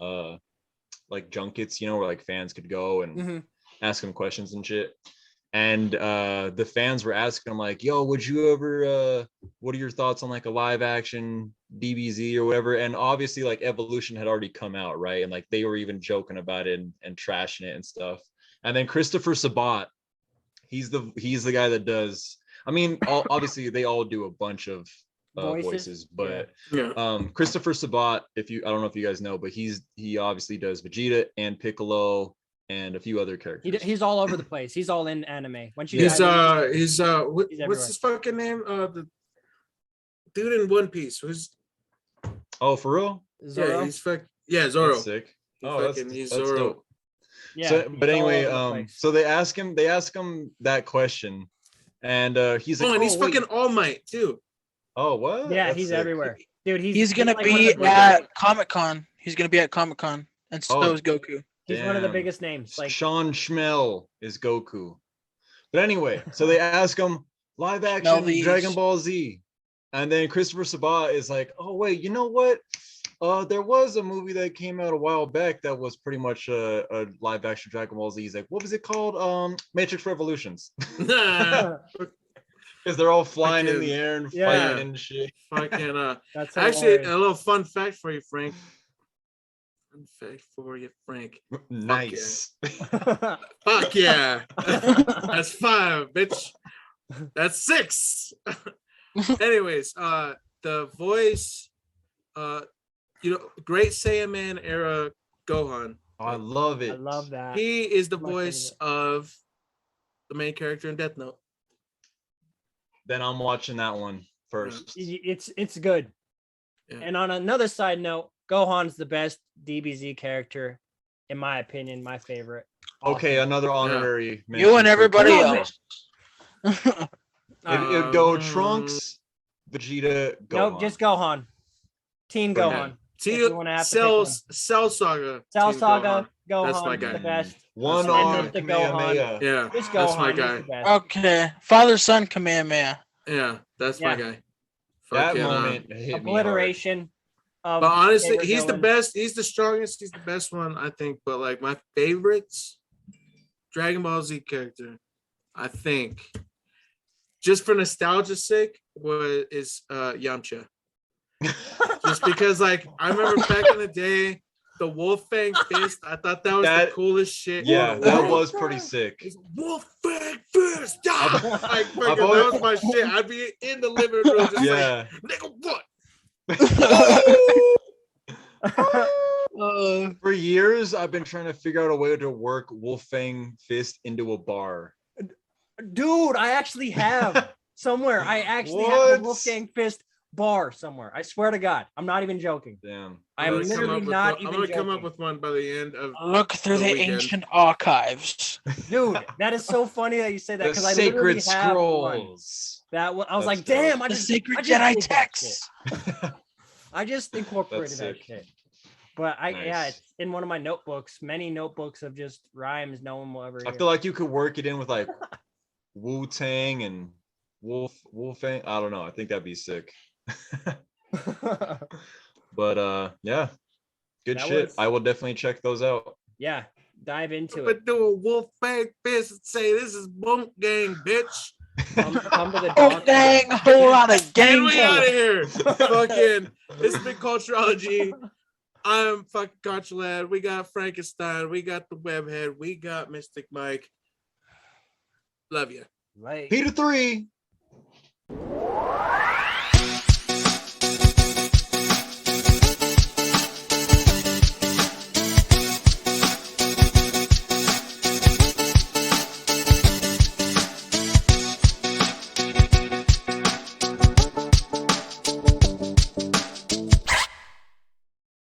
like junkets, you know, where like fans could go and ask them questions and shit. And the fans were asking them like, yo, would you ever what are your thoughts on like a live action DBZ or whatever? And obviously like Evolution had already come out, right? And like they were even joking about it and trashing it and stuff. And then Christopher Sabat, he's the guy that does, I mean, obviously they all do a bunch of voices, but Christopher Sabat, I don't know if you guys know, but he obviously does Vegeta and Piccolo and a few other characters. He's all over the place. He's all in anime. What's his fucking name? The dude in One Piece. Who's? Oh, for real? Zoro? Zoro. That's sick. He's Zoro. Dope. Yeah. So, but anyway, so they ask him that question, and he's like, and he's fucking All Might too. Oh, what? Yeah, he's everywhere, dude. He's gonna be at Comic-Con. He's gonna be at Comic-Con, and so is Goku. He's one of the biggest names. Like Sean Schmel is Goku. But anyway, so they ask him live action Dragon Ball Z, and then Christopher Sabat is like, "Oh wait, you know what? There was a movie that came out a while back that was pretty much a live action Dragon Ball Z." He's like, "What was it called? Matrix Revolutions." Because they're all flying in the air and fighting and shit. That's actually a little fun fact for you, Frank. Nice. Fuck yeah. That's 5, bitch. That's 6. Anyways, the voice, Great Saiyaman era Gohan. Oh, I love it. I love that. He is the voice of the main character in Death Note. Then I'm watching that one first. It's good. Yeah. And on another side note, Gohan's the best DBZ character, in my opinion, my favorite. Okay, another honorary. You and everybody else. It'd go Trunks, Vegeta, Gohan. Nope, just Gohan. Teen Gohan. Cell Saga. Cell Saga, Gohan. That's my guy. The best. One arm Kamehameha. Yeah, just Gohan, that's my guy. Okay, father son Kamehameha. Yeah, that's my guy. That moment hit obliteration. But honestly, he's the best. He's the strongest. He's the best one, I think. But like my favorites, Dragon Ball Z character, I think, just for nostalgia's sake, is Yamcha. Just because, like, I remember back in the day, the Wolfang Fist. I thought that was the coolest shit. Yeah, that was pretty sick. Wolfang Fist. Like, that was my shit. I'd be in the living room, just like, nigga, what? For years I've been trying to figure out a way to work Wolfang Fist into a bar. Dude, I actually have somewhere. I actually have a Wolfgang Fist bar somewhere. I swear to God, I'm not even joking. Damn, I'm literally not even joking. I'm gonna come up with one by the end of. Look through the ancient archives. Dude, that is so funny that you say that, because I literally have Scrolls. That I was like, damn, I just sacred Jedi texts. I just incorporated that shit. But it's in one of my notebooks. Many notebooks of just rhymes no one will ever hear. I feel like you could work it in with like Wu-Tang and Wolfang. I don't know. I think that'd be sick. But yeah, good shit. I will definitely check those out. Yeah, dive into it. But do a Wolfang Fist and say, "This is Bunk Gang, bitch." Come to the oh dang, a whole lot of gang. Get me out of here. Fucking, it's been Cultureology. I'm fucking Culture Lad. We got Frankenstein. We got the Webhead. We got Myztic Mike. Love you. Peter 3.